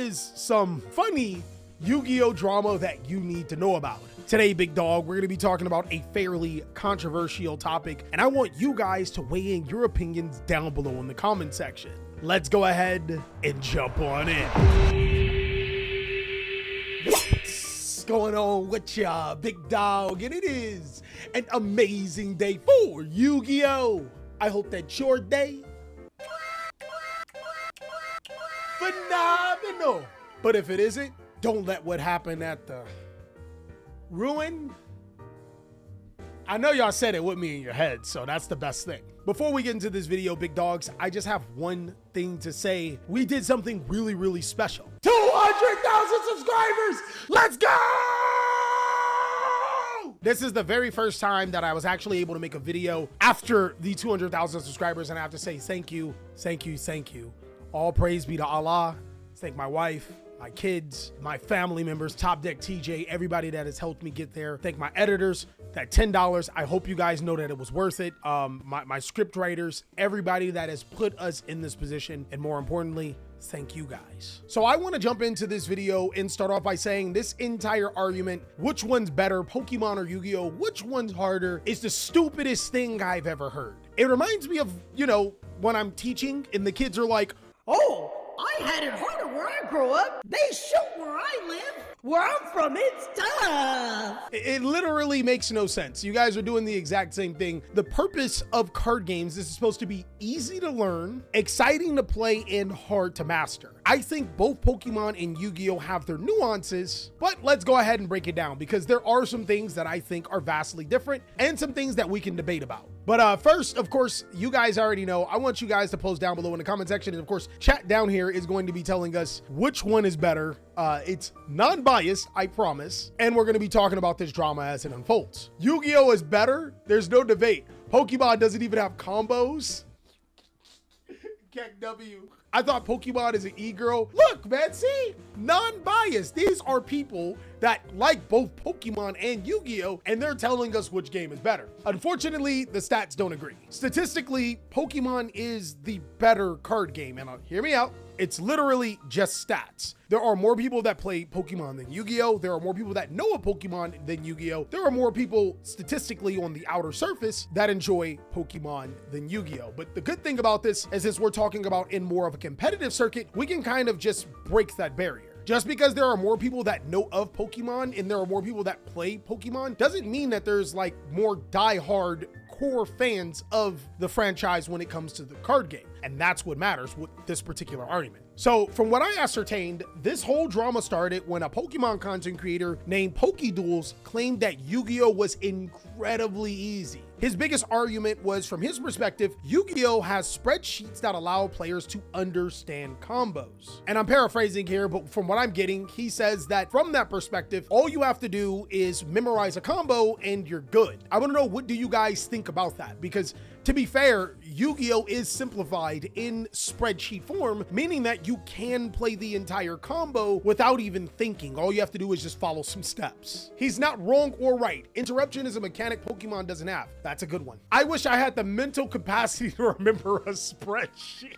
is some funny Yu-Gi-Oh drama that you need to know about. Today, big dog, we're going to be talking about a fairly controversial topic, and I want you guys to weigh in your opinions down below in the comment section. Let's go ahead and jump on in. What's going on with ya, big dog? And it is an amazing day for Yu-Gi-Oh! I hope that your day phenomenal. But if it isn't, don't let what happened at the ruin. I know y'all said it with me in your head, so that's the best thing. Before we get into this video, big dogs, I just have one thing to say. We did something really, really special. 200,000 subscribers! Let's go! This is the very first time that I was actually able to make a video after the 200,000 subscribers, and I have to say thank you, thank you, thank you. All praise be to Allah. Thank my wife, my kids, my family members, Top Deck TJ, everybody that has helped me get there. Thank my editors, that $10. I hope you guys know that it was worth it. My script writers, everybody that has put us in this position, and more importantly, thank you guys. So I want to jump into this video and start off by saying this entire argument, which one's better, Pokemon or Yu-Gi-Oh, which one's harder, is the stupidest thing I've ever heard. It reminds me of, you know, when I'm teaching and the kids are like, "Oh, I had it harder where I grew up. They shoot where I live. Where I'm from, it's tough." It literally makes no sense. You guys are doing the exact same thing. The purpose of card games is supposed to be easy to learn, exciting to play, and hard to master. I think both Pokemon and Yu-Gi-Oh have their nuances, but let's go ahead and break it down because there are some things that I think are vastly different and some things that we can debate about. But first, of course, you guys already know, I want you guys to post down below in the comment section. And of course, chat down here is going to be telling us which one is better. It's non-biased, I promise. And we're going to be talking about this drama as it unfolds. Yu-Gi-Oh is better. There's no debate. Pokemon doesn't even have combos. Keck W. I thought Pokemon is an e-girl. Look, man, see? Non-biased. These are people that like both Pokemon and Yu-Gi-Oh, and they're telling us which game is better. Unfortunately, the stats don't agree. Statistically, Pokemon is the better card game, and hear me out. It's literally just stats. There are more people that play Pokemon than Yu-Gi-Oh! There are more people that know a Pokemon than Yu-Gi-Oh! There are more people statistically on the outer surface that enjoy Pokemon than Yu-Gi-Oh! But the good thing about this is, since we're talking about in more of a competitive circuit, we can kind of just break that barrier. Just because there are more people that know of Pokemon and there are more people that play Pokemon doesn't mean that there's like more die-hard core fans of the franchise when it comes to the card game. And that's what matters with this particular argument. So from what I ascertained, this whole drama started when a Pokemon content creator named PokeDuels claimed that Yu-Gi-Oh was incredibly easy. His biggest argument was, from his perspective, Yu-Gi-Oh has spreadsheets that allow players to understand combos. And I'm paraphrasing here, but from what I'm getting, he says that from that perspective, all you have to do is memorize a combo and you're good. I want to know, what do you guys think about that? Because to be fair, Yu-Gi-Oh is simplified in spreadsheet form, meaning that you can play the entire combo without even thinking. All you have to do is just follow some steps. He's not wrong or right. Interruption is a mechanic Pokemon doesn't have. That's a good one. I wish I had the mental capacity to remember a spreadsheet.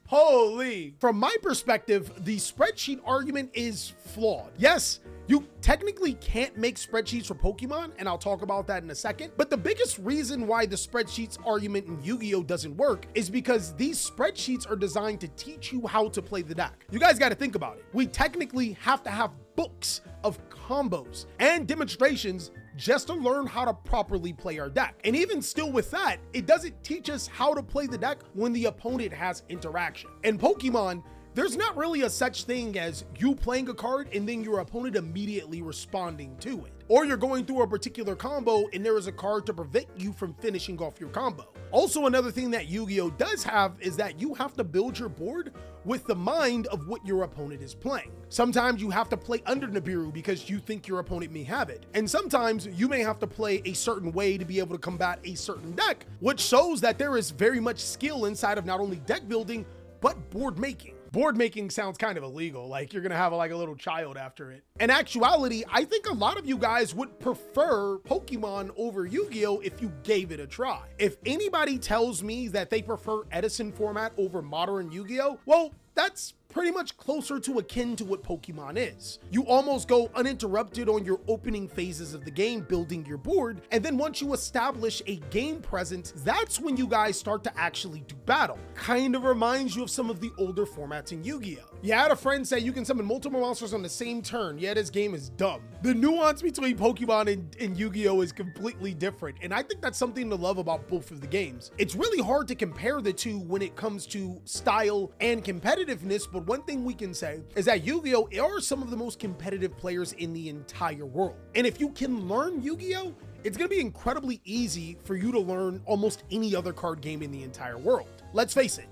Holy. From my perspective, the spreadsheet argument is flawed. Yes, you technically can't make spreadsheets for Pokemon, and I'll talk about that in a second. But the biggest reason why the spreadsheets argument in Yu-Gi-Oh doesn't work is because these spreadsheets are designed to teach you how to play the deck. You guys got to think about it. We technically have to have books of combos and demonstrations just to learn how to properly play our deck. And even still with that, it doesn't teach us how to play the deck when the opponent has interaction. In Pokemon, there's not really a such thing as you playing a card and then your opponent immediately responding to it. Or you're going through a particular combo and there is a card to prevent you from finishing off your combo. Also, another thing that Yu-Gi-Oh does have is that you have to build your board with the mind of what your opponent is playing. Sometimes you have to play under Nibiru because you think your opponent may have it. And sometimes you may have to play a certain way to be able to combat a certain deck, which shows that there is very much skill inside of not only deck building, but board making. Board making sounds kind of illegal, like you're gonna have like a little child after it. In actuality, I think a lot of you guys would prefer Pokemon over Yu-Gi-Oh if you gave it a try. If anybody tells me that they prefer Edison format over modern Yu-Gi-Oh, well, that's pretty much closer to akin to what Pokemon is. You almost go uninterrupted on your opening phases of the game, building your board, and then once you establish a game presence, that's when you guys start to actually do battle. Kind of reminds you of some of the older formats in Yu-Gi-Oh! You had a friend say you can summon multiple monsters on the same turn, yet this game is dumb. The nuance between Pokemon and Yu-Gi-Oh! Is completely different, and I think that's something to love about both of the games. It's really hard to compare the two when it comes to style and competitiveness, but one thing we can say is that Yu-Gi-Oh! Are some of the most competitive players in the entire world. And if you can learn Yu-Gi-Oh!, it's gonna be incredibly easy for you to learn almost any other card game in the entire world. Let's face it,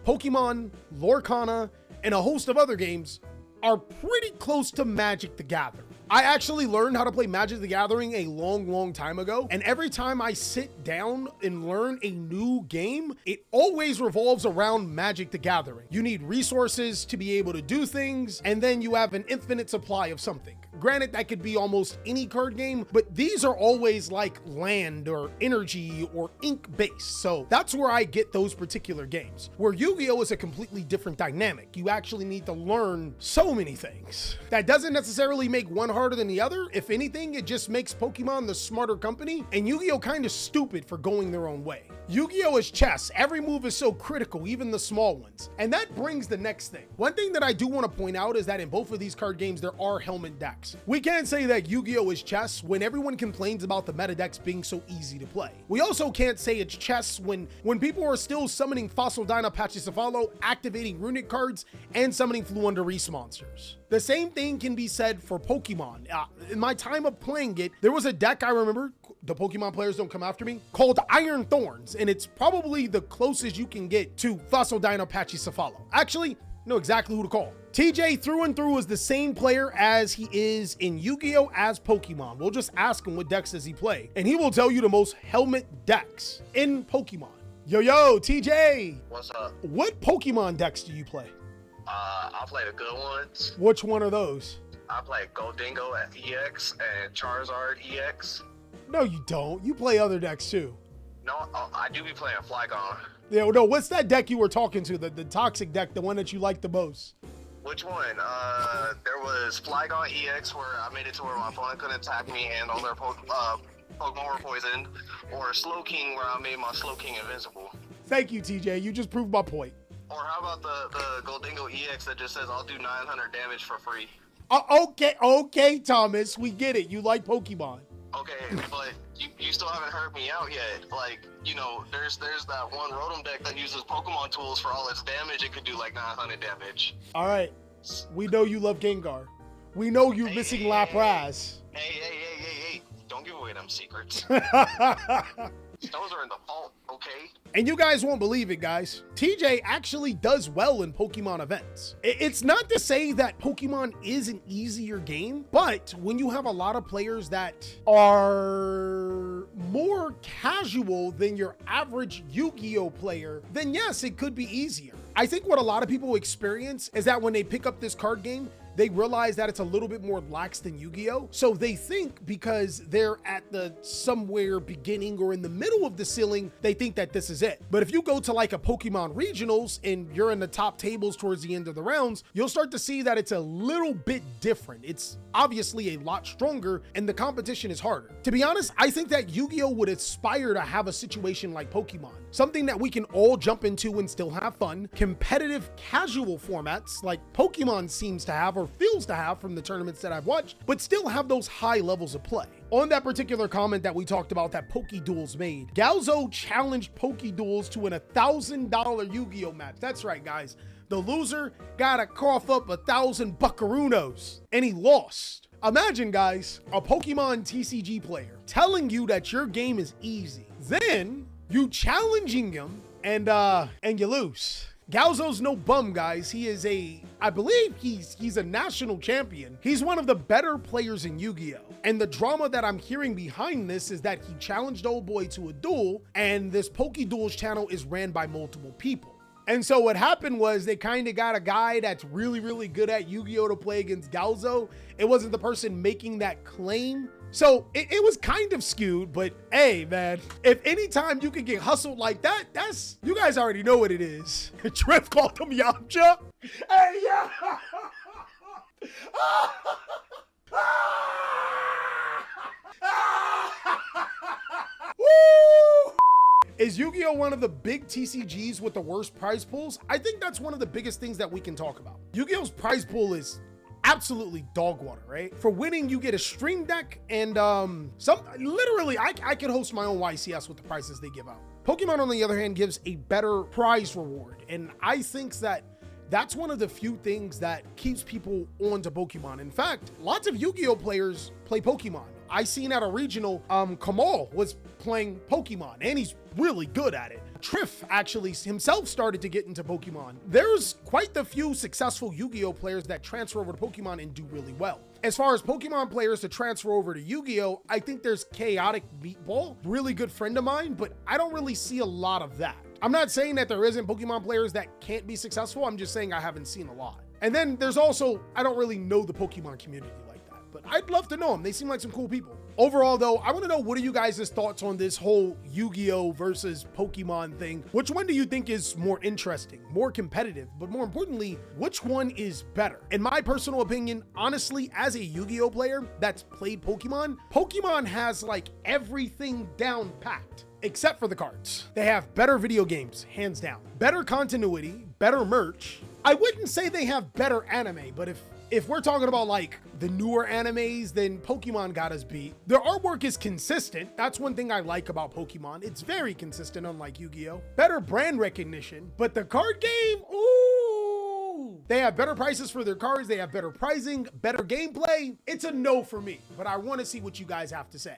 Pokemon, Lorcana, and a host of other games are pretty close to Magic the Gathering. I actually learned how to play Magic the Gathering a long time ago, and every time I sit down and learn a new game, it always revolves around Magic the Gathering. You need resources to be able to do things, and then you have an infinite supply of something. Granted, that could be almost any card game, but these are always like land or energy or ink based. So that's where I get those particular games. Where Yu-Gi-Oh! Is a completely different dynamic. You actually need to learn so many things. That doesn't necessarily make one harder than the other. If anything, it just makes Pokemon the smarter company and Yu-Gi-Oh! Kind of stupid for going their own way. Yu-Gi-Oh! Is chess. Every move is so critical, even the small ones. And that brings the next thing. One thing that I do want to point out is that in both of these card games, there are helmet decks. We can't say that Yu-Gi-Oh! Is chess when everyone complains about the meta decks being so easy to play. We also can't say it's chess when people are still summoning Fossil Dino Pachycephalo, activating runic cards, and summoning Fluunderreese monsters. The same thing can be said for Pokemon. In my time of playing it, there was a deck I remember, the Pokemon players don't come after me, called Iron Thorns, and it's probably the closest you can get to Fossil Dino Pachycephalo. Actually, know exactly who to call. TJ through and through is the same player as he is in Yu-Gi-Oh! As Pokemon. We'll just ask him what decks does he play, and he will tell you the most helmet decks in Pokemon. Yo, TJ! What's up? What Pokemon decks do you play? I play the good ones. Which one are those? I play Goldingo at EX and Charizard EX. No, you don't. You play other decks too. No, I do be playing Flygon. Yeah, no, what's that deck you were talking to? The toxic deck, the one that you like the most? Which one? There was Flygon EX where I made it to where my opponent couldn't attack me and all their Pokemon were poisoned, or Slowking where I made my Slowking invincible. Thank you, TJ. You just proved my point. Or how about the Goldingo EX that just says I'll do 900 damage for free? Okay, Thomas, we get it. You like Pokemon. Okay, but you still haven't heard me out yet. Like, you know, there's that one Rotom deck that uses Pokemon tools for all its damage. It could do like 900 damage. All right, we know you love Gengar. We know you're missing Lapras. Hey, don't give away them secrets. Those are in the vault, okay? And you guys won't believe it, guys. TJ actually does well in Pokemon events. It's not to say that Pokemon is an easier game, but when you have a lot of players that are more casual than your average Yu-Gi-Oh player, then yes, it could be easier. I think what a lot of people experience is that when they pick up this card game, they realize that it's a little bit more lax than Yu-Gi-Oh! So they think because they're at the somewhere beginning or in the middle of the ceiling, they think that this is it. But if you go to like a Pokemon Regionals and you're in the top tables towards the end of the rounds, you'll start to see that it's a little bit different. It's obviously a lot stronger and the competition is harder. To be honest, I think that Yu-Gi-Oh! Would aspire to have a situation like Pokemon. Something that we can all jump into and still have fun. Competitive casual formats like Pokemon seems to have or feels to have from the tournaments that I've watched, but still have those high levels of play. On that particular comment that we talked about that Pokeduels made, Galzo challenged Pokeduels to an $1,000 Yu-Gi-Oh! Match. That's right, guys. The loser gotta cough up 1,000 buckaroos, and he lost. Imagine, guys, a Pokemon TCG player telling you that your game is easy. Then you challenging him and you lose. Galzo's no bum, guys. He is I believe he's a national champion. He's one of the better players in Yu-Gi-Oh! And the drama that I'm hearing behind this is that he challenged old boy to a duel, and this Pokeduels channel is ran by multiple people. And so what happened was they kind of got a guy that's really good at Yu-Gi-Oh! To play against Galzo. It wasn't the person making that claim. So it was kind of skewed, but hey, man, if anytime you can get hustled like that, you guys already know what it is. Trev called him Yamcha. Hey, yeah. Woo! Is Yu-Gi-Oh one of the big TCGs with the worst prize pools? I think that's one of the biggest things that we can talk about. Yu-Gi-Oh's prize pool is absolutely dog water, right? For winning, you get a stream deck and literally, I could host my own YCS with the prizes they give out. Pokemon, on the other hand, gives a better prize reward, and I think that that's one of the few things that keeps people onto Pokemon. In fact, lots of Yu-Gi-Oh players play Pokemon. I seen at a regional, Kamal was playing Pokemon, and he's really good at it. Triff actually himself started to get into Pokemon. There's quite the few successful Yu-Gi-Oh players that transfer over to Pokemon and do really well. As far as Pokemon players to transfer over to Yu-Gi-Oh, I think there's Chaotic Meatball, really good friend of mine, but I don't really see a lot of that. I'm not saying that there isn't Pokemon players that can't be successful. I'm just saying I haven't seen a lot. And then there's also, I don't really know the Pokemon community like that, but I'd love to know them. They seem like some cool people. Overall though, I want to know, what are you guys' thoughts on this whole Yu-Gi-Oh versus Pokemon thing? Which one do you think is more interesting, more competitive, but more importantly, which one is better? In my personal opinion, honestly, as a Yu-Gi-Oh player that's played Pokemon, Pokemon has like everything down packed. Except for the cards. They have better video games, hands down. Better continuity, better merch. I wouldn't say they have better anime, but if we're talking about like the newer animes, then Pokemon got us beat. Their artwork is consistent. That's one thing I like about Pokemon. It's very consistent, unlike Yu-Gi-Oh. Better brand recognition, but the card game, ooh. They have better prices for their cards. They have better pricing, better gameplay. It's a no for me, but I want to see what you guys have to say.